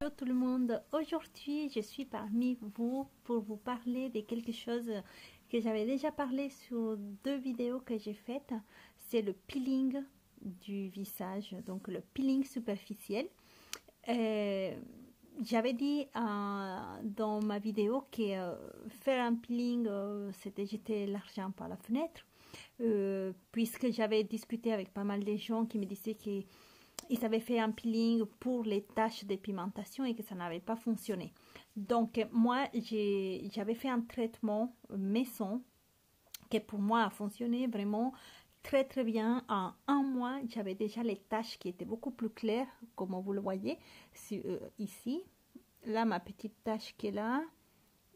Bonjour tout le monde, aujourd'hui je suis parmi vous pour vous parler de quelque chose que j'avais déjà parlé sur 2 vidéos que j'ai faites. C'est le peeling du visage, donc le peeling superficiel. J'avais dit dans ma vidéo que faire un peeling c'était jeter l'argent par la fenêtre, puisque j'avais discuté avec pas mal de gens qui me disaient que ils avaient fait un peeling pour les taches de pigmentation et que ça n'avait pas fonctionné. Donc moi j'avais fait un traitement maison qui pour moi a fonctionné vraiment très bien. En un mois j'avais déjà les taches qui étaient beaucoup plus claires, comme vous le voyez ici. Là ma petite tache qui est là,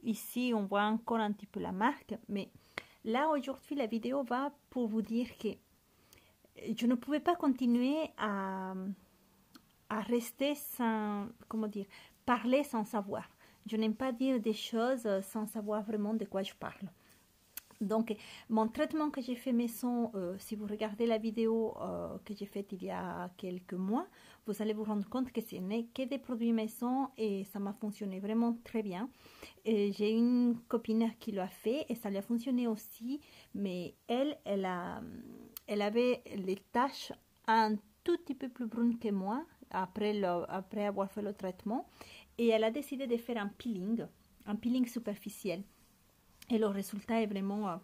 ici on voit encore un petit peu la marque, mais là aujourd'hui la vidéo va pour vous dire que je ne pouvais pas continuer à rester sans, comment dire, parler sans savoir. Je n'aime pas dire des choses sans savoir vraiment de quoi je parle. Donc, mon traitement que j'ai fait maison, si vous regardez la vidéo que j'ai faite il y a quelques mois, vous allez vous rendre compte que ce n'est que des produits maison et ça m'a fonctionné vraiment très bien. J'ai une copine qui l'a fait et ça lui a fonctionné aussi, mais elle avait les taches un tout petit peu plus brunes que moi après avoir fait le traitement, et elle a décidé de faire un peeling superficiel. Et le résultat est vraiment,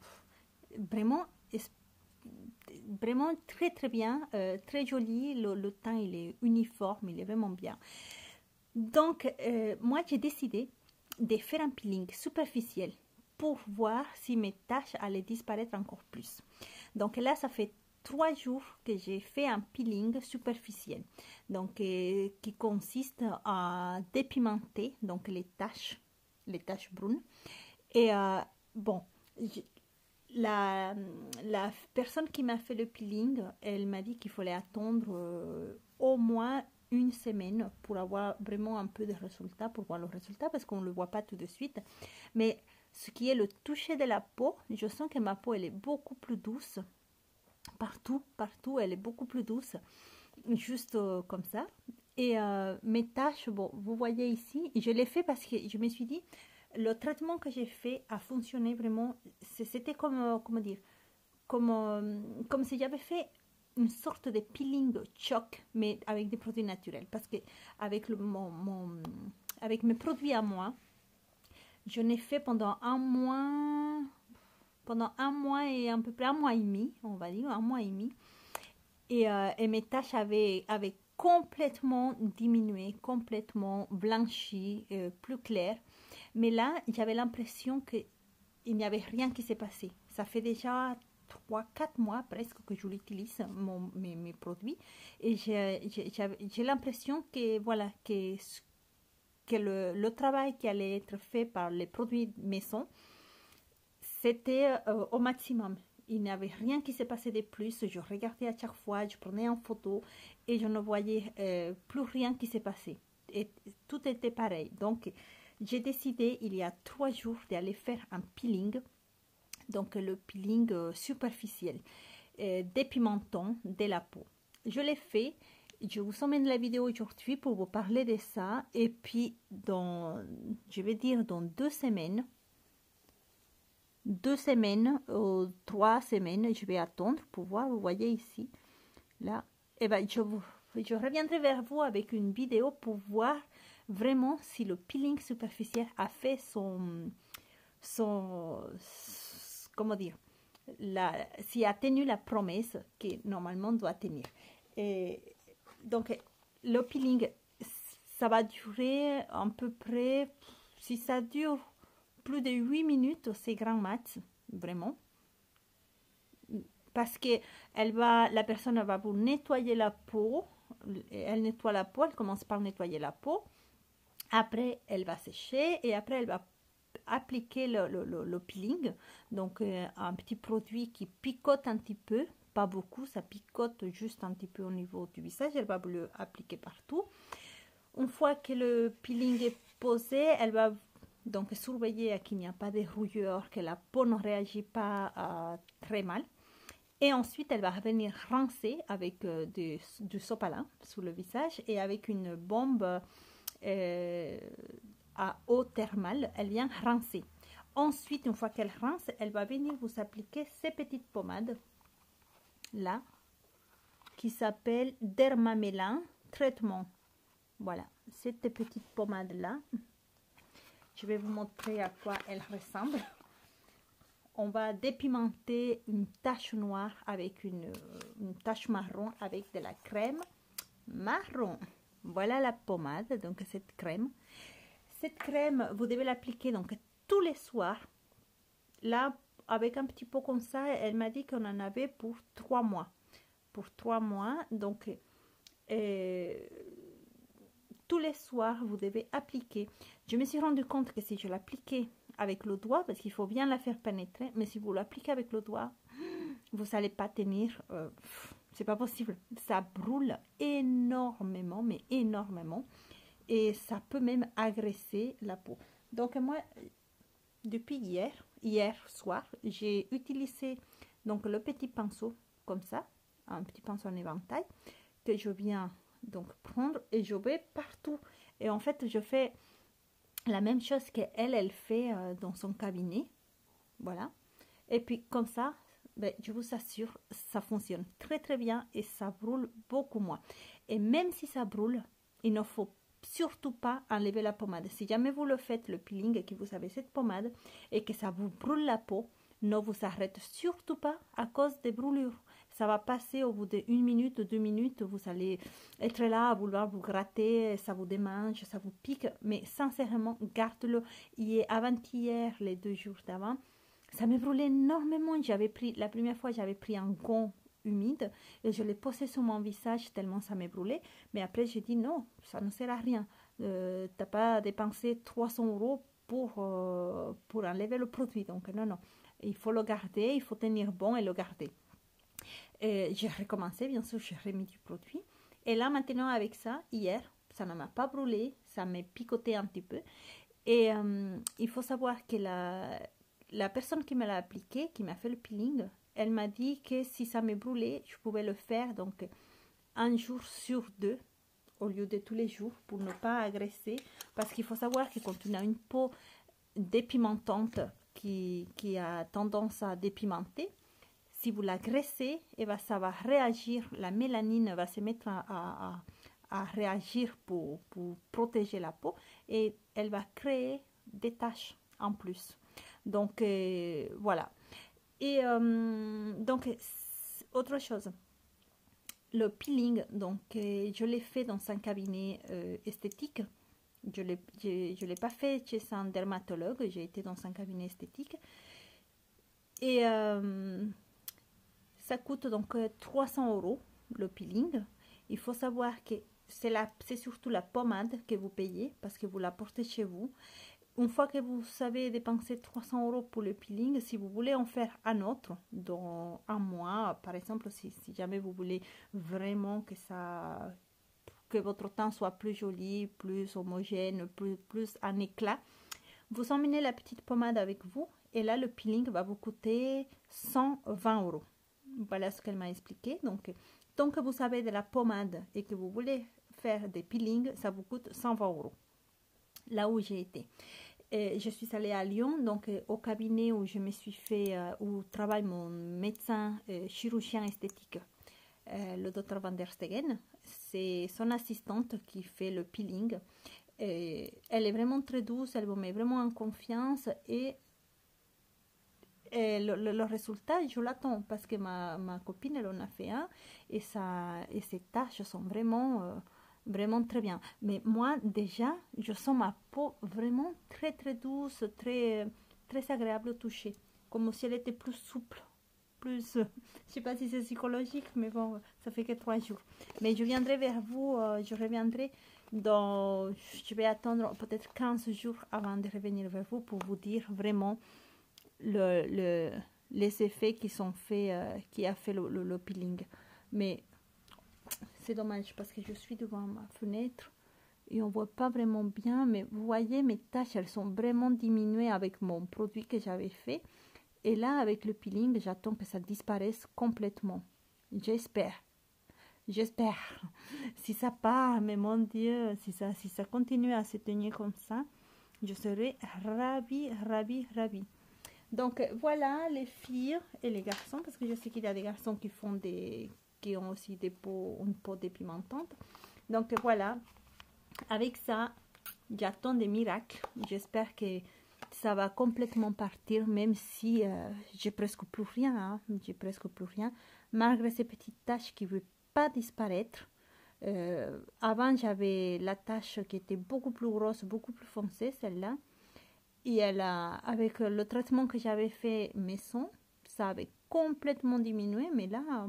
vraiment très bien, très joli. Le teint il est uniforme, il est vraiment bien. Donc moi j'ai décidé de faire un peeling superficiel pour voir si mes taches allaient disparaître encore plus. Donc là ça fait 3 jours que j'ai fait un peeling superficiel, donc qui consiste à dépigmenter donc les taches brunes. Et bon, la personne qui m'a fait le peeling, elle m'a dit qu'il fallait attendre au moins une semaine pour avoir vraiment un peu de résultats, pour voir le résultat, parce qu'on ne le voit pas tout de suite. Mais ce qui est le toucher de la peau, je sens que ma peau elle est beaucoup plus douce. Partout, elle est beaucoup plus douce, juste comme ça. Et mes taches, bon, vous voyez ici, je l'ai fait parce que je me suis dit, le traitement que j'ai fait a fonctionné vraiment. C'était comme, comment dire, comme si j'avais fait une sorte de peeling choc, mais avec des produits naturels. Parce que avec, avec mes produits à moi, je n'ai fait pendant un mois et à peu près 1 mois et demi, on va dire, 1 mois et demi. Et mes taches avaient complètement diminué, complètement blanchi, plus clair. Mais là, j'avais l'impression qu'il n'y avait rien qui s'est passé. Ça fait déjà 3-4 mois presque que je l'utilise, mes produits. Et j'ai l'impression que, voilà, que le travail qui allait être fait par les produits maison, c'était au maximum. Il n'y avait rien qui s'est passé de plus. Je regardais à chaque fois, je prenais en photo et je ne voyais plus rien qui s'est passé. Et tout était pareil. Donc, j'ai décidé il y a 3 jours d'aller faire un peeling. Donc, le peeling superficiel, dépimentant de la peau. Je l'ai fait. Je vous emmène la vidéo aujourd'hui pour vous parler de ça. Et puis, je vais dire dans 2 semaines, ou 3 semaines, je vais attendre pour voir. Vous voyez ici, là, et ben je reviendrai vers vous avec une vidéo pour voir vraiment si le peeling superficiel a fait comment dire, s'il a tenu la promesse que normalement doit tenir. Et donc le peeling, ça va durer à peu près, si ça dure plus de 8 minutes, c'est grand max, vraiment. Parce que la personne va vous nettoyer la peau. Elle nettoie la peau, elle commence par nettoyer la peau. Après, elle va sécher et après, elle va appliquer le peeling. Donc, un petit produit qui picote un petit peu, pas beaucoup, ça picote juste un petit peu au niveau du visage. Elle va vous l'appliquer partout. Une fois que le peeling est posé, elle va donc surveiller qu'il n'y a pas de rouilleur, que la peau ne réagit pas très mal. Et ensuite, elle va revenir rincer avec du sopalin sur le visage et avec une bombe à eau thermale, elle vient rincer. Ensuite, une fois qu'elle rince, elle va venir vous appliquer ces petites pommades là qui s'appelle Dermamelin traitement. Voilà, cette petite pommade là. Je vais vous montrer à quoi elle ressemble. On va dépimenter une tache noire avec une tache marron avec de la crème marron. Voilà la pommade, donc cette crème. Cette crème, vous devez l'appliquer donc tous les soirs. Là, avec un petit pot comme ça, elle m'a dit qu'on en avait pour 3 mois. Pour 3 mois, donc tous les soirs, vous devez appliquer. Je me suis rendu compte que si je l'appliquais avec le doigt, parce qu'il faut bien la faire pénétrer, mais si vous l'appliquez avec le doigt, vous n'allez pas tenir, c'est pas possible. Ça brûle énormément, mais énormément, et ça peut même agresser la peau. Donc moi, depuis hier soir, j'ai utilisé donc le petit pinceau comme ça, un petit pinceau en éventail que je viens donc prendre et je vais partout. Et en fait, je fais la même chose qu'elle, elle fait dans son cabinet. Voilà. Et puis comme ça, ben, je vous assure, ça fonctionne très très bien et ça brûle beaucoup moins. Et même si ça brûle, il ne faut surtout pas enlever la pommade. Si jamais vous le faites, le peeling, et que vous avez cette pommade et que ça vous brûle la peau, ne vous arrêtez surtout pas à cause des brûlures. Ça va passer au bout de 1 minute, 2 minutes, vous allez être là à vouloir vous gratter, ça vous démange, ça vous pique, mais sincèrement, garde-le. Avant-hier, les 2 jours d'avant, ça me brûlait énormément. La première fois, j'avais pris un gant humide et je l'ai posé sur mon visage tellement ça me brûlait. Mais après, j'ai dit non, ça ne sert à rien. T'as pas dépensé 300 € pour enlever le produit. Donc non, non. Il faut le garder, il faut tenir bon et le garder. J'ai recommencé, bien sûr, j'ai remis du produit. Et là, maintenant, avec ça, hier, ça ne m'a pas brûlé, ça m'a picoté un petit peu. Et il faut savoir que la personne qui me l'a appliqué, qui m'a fait le peeling, elle m'a dit que si ça me brûlait, je pouvais le faire donc 1 jour sur 2 au lieu de tous les jours pour ne pas agresser. Parce qu'il faut savoir que quand on a une peau dépimentante qui a tendance à dépimenter, si vous la graissez, eh ben, ça va réagir, la mélanine va se mettre à réagir pour protéger la peau et elle va créer des taches en plus. Donc voilà. Et donc autre chose, le peeling, donc je l'ai fait dans un cabinet esthétique. Je l'ai pas fait chez un dermatologue, j'ai été dans un cabinet esthétique. Et ça coûte donc 300 € le peeling. Il faut savoir que c'est surtout la pommade que vous payez parce que vous la portez chez vous. Une fois que vous savez dépenser 300 € pour le peeling, si vous voulez en faire un autre dans 1 mois, par exemple, si jamais vous voulez vraiment que votre teint soit plus joli, plus homogène, plus en éclat, vous emmenez la petite pommade avec vous et là le peeling va vous coûter 120 €. Voilà ce qu'elle m'a expliqué. Donc, tant que vous savez de la pommade et que vous voulez faire des peelings, ça vous coûte 120 €. Là où j'ai été. Je suis allée à Lyon, donc au cabinet où je me suis fait, où travaille mon médecin chirurgien esthétique, le docteur Van der Stegen. C'est son assistante qui fait le peeling. Elle est vraiment très douce, elle vous met vraiment en confiance et le résultat, je l'attends parce que ma copine, elle en a fait un et ses taches sont vraiment très bien. Mais moi, déjà, je sens ma peau vraiment très, très douce, très, très agréable au toucher. Comme si elle était plus souple. Plus, je sais pas si c'est psychologique, mais bon, ça fait que 3 jours. Mais je viendrai vers vous, je reviendrai je vais attendre peut-être 15 jours avant de revenir vers vous pour vous dire vraiment les effets qui sont faits, qui a fait le peeling. Mais c'est dommage parce que je suis devant ma fenêtre et on voit pas vraiment bien, mais vous voyez mes taches, elles sont vraiment diminuées avec mon produit que j'avais fait. Et là, avec le peeling, j'attends que ça disparaisse complètement. J'espère. J'espère. Si ça part, mais mon Dieu, si ça continue à se tenir comme ça, je serai ravie, ravie, ravie. Donc voilà les filles et les garçons, parce que je sais qu'il y a des garçons qui ont aussi une peau dépimentante. Donc voilà, avec ça, j'attends des miracles. J'espère que ça va complètement partir, même si j'ai presque plus rien. Hein. J'ai presque plus rien, malgré ces petites taches qui ne veulent pas disparaître. Avant, j'avais la tache qui était beaucoup plus grosse, beaucoup plus foncée, celle-là. Et avec le traitement que j'avais fait maison, ça avait complètement diminué, mais là,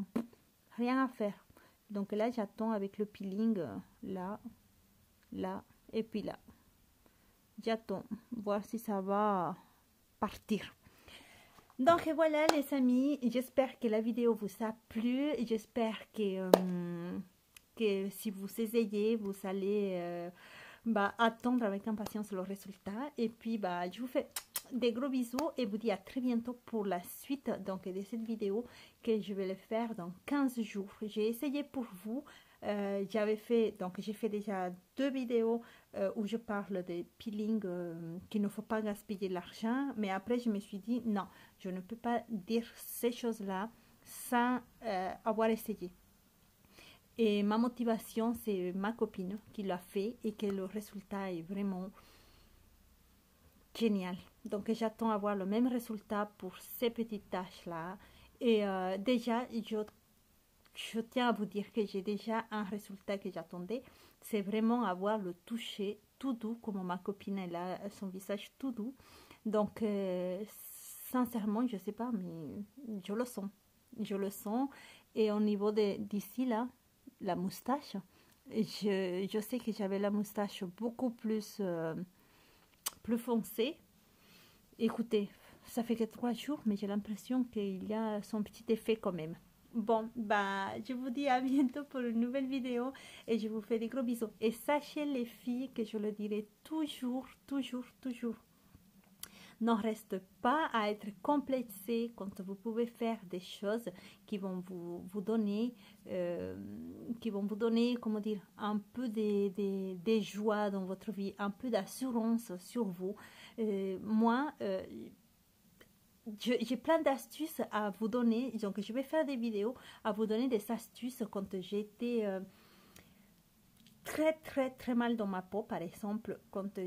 rien à faire. Donc là, j'attends avec le peeling, là, là, et puis là. J'attends, voir si ça va partir. Donc voilà les amis, j'espère que la vidéo vous a plu. J'espère que si vous essayez, vous allez attendre avec impatience le résultat. Et puis je vous fais des gros bisous et vous dis à très bientôt pour la suite donc, de cette vidéo que je vais le faire dans 15 jours. J'ai essayé pour vous. J'ai fait déjà 2 vidéos où je parle de peeling, qu'il ne faut pas gaspiller l'argent, mais après je me suis dit non, je ne peux pas dire ces choses-là sans avoir essayé. Et ma motivation, c'est ma copine qui l'a fait et que le résultat est vraiment génial. Donc j'attends avoir le même résultat pour ces petites tâches-là. Et déjà, je tiens à vous dire que j'ai déjà un résultat que j'attendais. C'est vraiment avoir le toucher tout doux, comme ma copine, elle a son visage tout doux. Donc, sincèrement, je ne sais pas, mais je le sens. Je le sens. Et au niveau d'ici, là, la moustache, je sais que j'avais la moustache beaucoup plus foncée. Écoutez, ça fait que 3 jours, mais j'ai l'impression qu'il y a son petit effet quand même. Bon, je vous dis à bientôt pour une nouvelle vidéo et je vous fais des gros bisous. Et sachez les filles que je le dirai toujours, toujours, toujours. N'en reste pas à être complexé quand vous pouvez faire des choses qui vont vous donner, comment dire, un peu de joie dans votre vie, un peu d'assurance sur vous. Moi, j'ai plein d'astuces à vous donner, donc je vais faire des vidéos à vous donner des astuces quand j'étais très mal dans ma peau. Par exemple, quand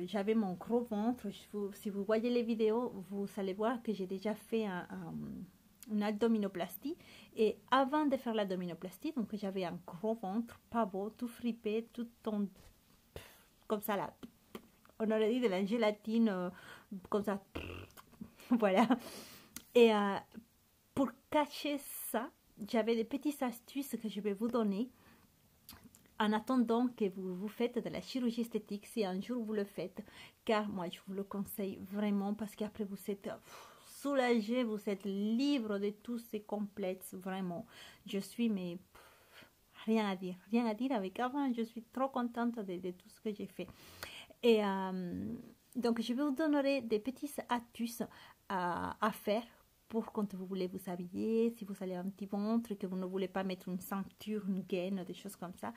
j'avais mon gros ventre, si vous voyez les vidéos, vous allez voir que j'ai déjà fait une abdominoplastie. Et avant de faire l'abdominoplastie, donc j'avais un gros ventre, pas beau, tout fripé, tout comme ça là. On aurait dit de la gélatine, comme ça. Voilà. Et pour cacher ça, j'avais des petites astuces que je vais vous donner en attendant que vous faites de la chirurgie esthétique, si un jour vous le faites, car moi je vous le conseille vraiment parce qu'après vous êtes soulagé, vous êtes libre de tous ces complexes, vraiment. Je suis, mais rien à dire avec avant, je suis trop contente de tout ce que j'ai fait. Et donc je vous donnerai des petites astuces à faire pour quand vous voulez vous habiller, si vous avez un petit ventre, que vous ne voulez pas mettre une ceinture, une gaine, des choses comme ça.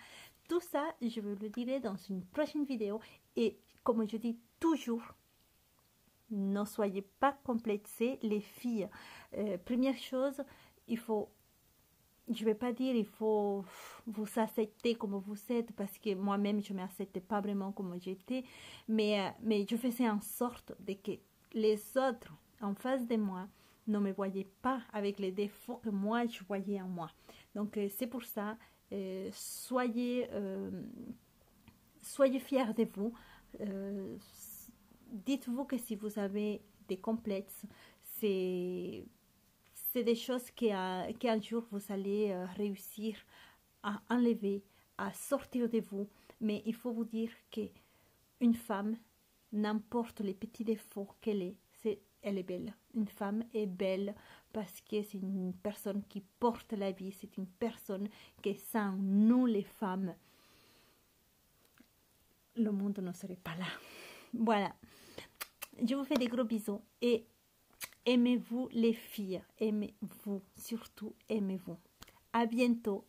Tout ça, je vous le dirai dans une prochaine vidéo. Et comme je dis toujours, ne soyez pas complexées, les filles. Première chose, il faut, je ne vais pas dire il faut vous accepter comme vous êtes, parce que moi-même, je ne m'acceptais pas vraiment comme j'étais, mais je faisais en sorte de que les autres en face de moi ne me voyaient pas avec les défauts que moi je voyais en moi. Donc c'est pour ça, soyez fiers de vous. Dites-vous que si vous avez des complexes, c'est des choses qu'un jour vous allez réussir à enlever, à sortir de vous. Mais il faut vous dire qu'une femme, n'importe les petits défauts qu'elle est, elle est belle. Une femme est belle parce que c'est une personne qui porte la vie, c'est une personne qui, sans nous les femmes, le monde ne serait pas là. Voilà. Je vous fais des gros bisous et aimez-vous les filles, aimez-vous, surtout aimez-vous. À bientôt.